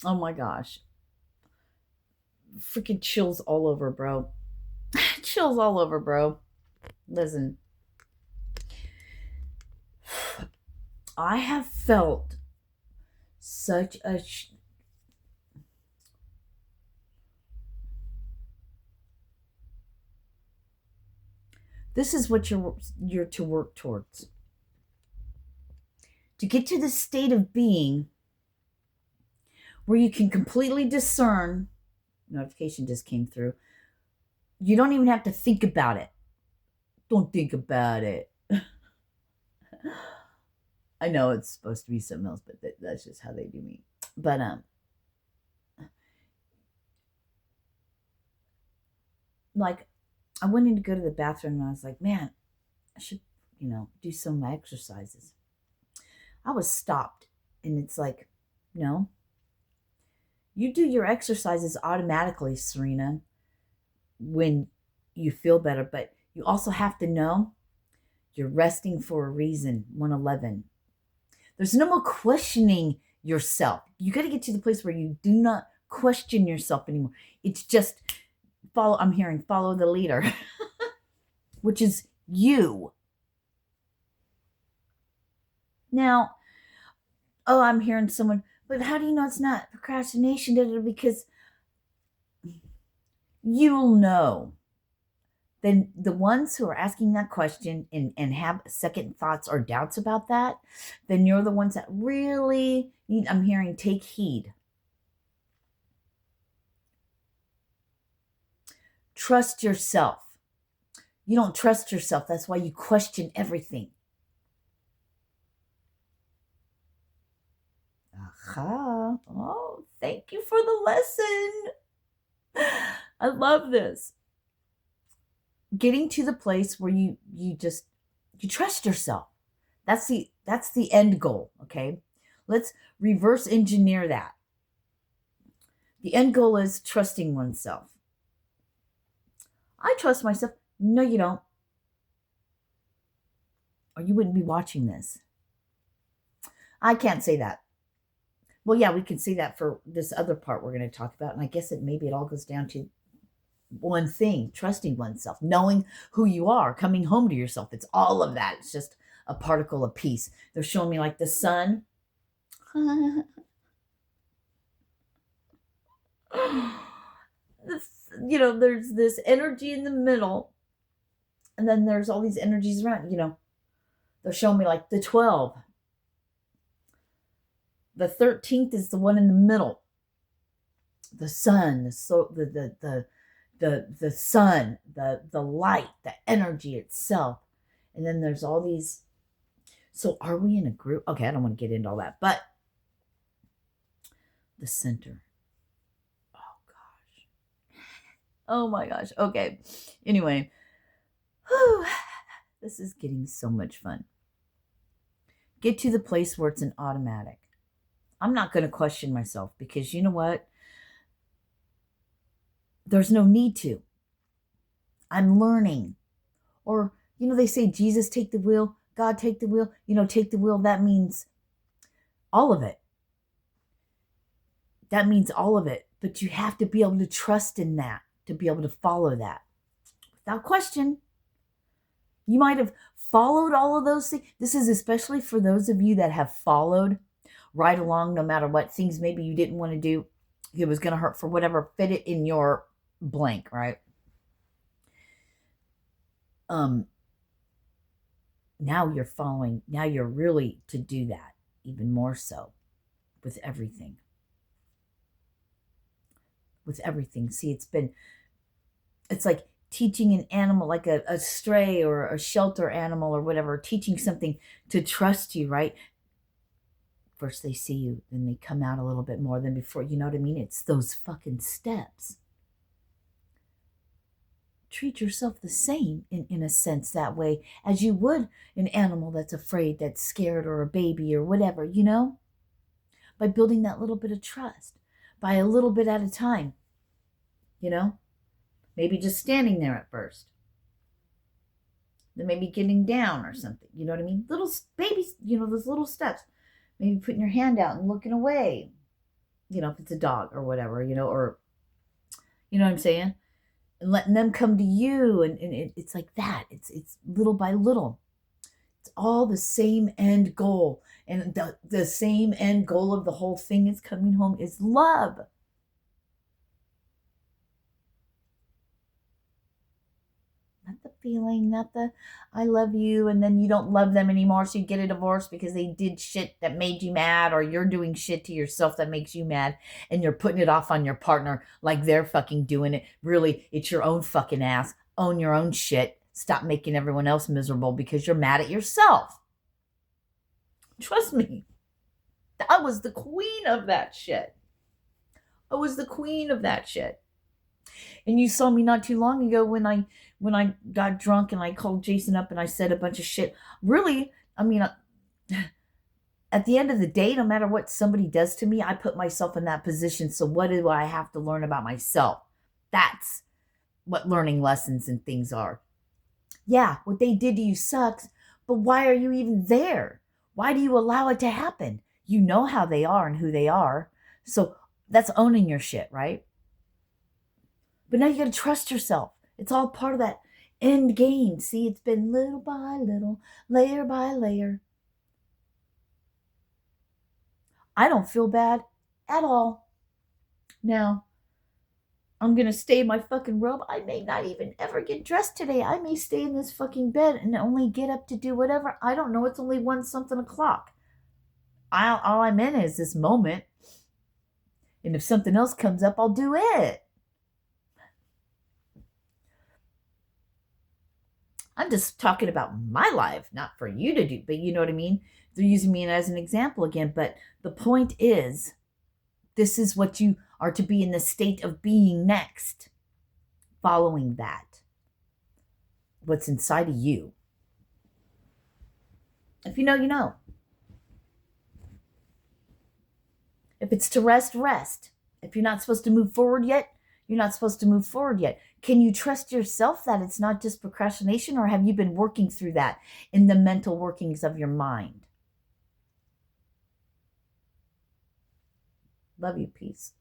Oh my gosh. Freaking chills all over, bro. Chills all over, bro. Listen, I have felt such a. This is what you're to work towards. To get to the state of being where you can completely discern. Notification just came through. You don't even have to think about it. Don't think about it. I know it's supposed to be something else, but that's just how they do me. But like I went in to go to the bathroom and I was like, man, I should, do some of my exercises. I was stopped, and it's like, no, you do your exercises automatically, Serena, when you feel better, but you also have to know you're resting for a reason. 111. There's no more questioning yourself. You got to get to the place where you do not question yourself anymore. It's just follow the leader, which is you. Now, I'm hearing someone, but how do you know it's not procrastination? Because you'll know. Then the ones who are asking that question and have second thoughts or doubts about that, then you're the ones that really need, I'm hearing, take heed. Trust yourself. You don't trust yourself. That's why you question everything. Aha. Oh, thank you for the lesson. I love this. Getting to the place where you trust yourself. That's the end goal, okay? Let's reverse engineer that. The end goal is trusting oneself. I trust myself. No, you don't. Or you wouldn't be watching this. I can't say that. Well, yeah, we can say that for this other part we're going to talk about. And I guess maybe it all goes down to one thing: trusting oneself, knowing who you are, coming home to yourself. It's all of that. It's just a particle of peace. They're showing me like the sun. There's this energy in the middle, and then there's all these energies around. They're showing me like the 12. The 13th is the one in the middle. The sun, the sun, the light, the energy itself. And then there's all these. So are we in a group? Okay, I don't want to get into all that, but the center. Oh gosh. Oh my gosh. Okay. Anyway, whew, this is getting so much fun. Get to the place where it's an automatic. I'm not going to question myself, because you know what? There's no need to. I'm learning. Or, they say, Jesus, take the wheel. God, take the wheel. Take the wheel. That means all of it. That means all of it. But you have to be able to trust in that, to be able to follow that without question. You might have followed all of those things. This is especially for those of you that have followed right along, no matter what things maybe you didn't want to do. It was going to hurt for whatever, fit it in your blank, right? Now you're following. Now you're really to do that even more so with everything. With everything. See, it's like teaching an animal, like a stray or a shelter animal or whatever, teaching something to trust you, right? First they see you, then they come out a little bit more than before. You know what I mean? It's those fucking steps. Treat yourself the same in a sense, that way as you would an animal that's afraid, that's scared, or a baby or whatever, by building that little bit of trust, by a little bit at a time, maybe just standing there at first, then maybe getting down or something, you know what I mean? Little babies, those little steps, maybe putting your hand out and looking away, if it's a dog or whatever, or, you know what I'm saying? And letting them come to you. And it's like that. It's little by little. It's all the same end goal. And the same end goal of the whole thing is coming home is love. Not the feeling, not the I love you, and then you don't love them anymore, so you get a divorce because they did shit that made you mad, or you're doing shit to yourself that makes you mad, and you're putting it off on your partner like they're fucking doing it. Really, it's your own fucking ass. Own your own shit. Stop making everyone else miserable because you're mad at yourself. Trust me. I was the queen of that shit. I was the queen of that shit. And you saw me not too long ago when I got drunk and I called Jason up and I said a bunch of shit. Really, I mean, at the end of the day, no matter what somebody does to me, I put myself in that position. So what do I have to learn about myself? That's what learning lessons and things are. Yeah, what they did to you sucks, but why are you even there? Why do you allow it to happen? You know how they are and who they are. So that's owning your shit, right? But now you got to trust yourself. It's all part of that end game. See, it's been little by little, layer by layer. I don't feel bad at all. Now, I'm going to stay in my fucking robe. I may not even ever get dressed today. I may stay in this fucking bed and only get up to do whatever. I don't know. It's only 1-something o'clock. All I'm in is this moment. And if something else comes up, I'll do it. I'm just talking about my life, not for you to do, but you know what I mean? They're using me as an example again. But the point is, this is what you are to be in the state of being next, following that. What's inside of you. If you know, you know. If it's to rest, rest. If you're not supposed to move forward yet, you're not supposed to move forward yet. Can you trust yourself that it's not just procrastination, or have you been working through that in the mental workings of your mind? Love you. Peace.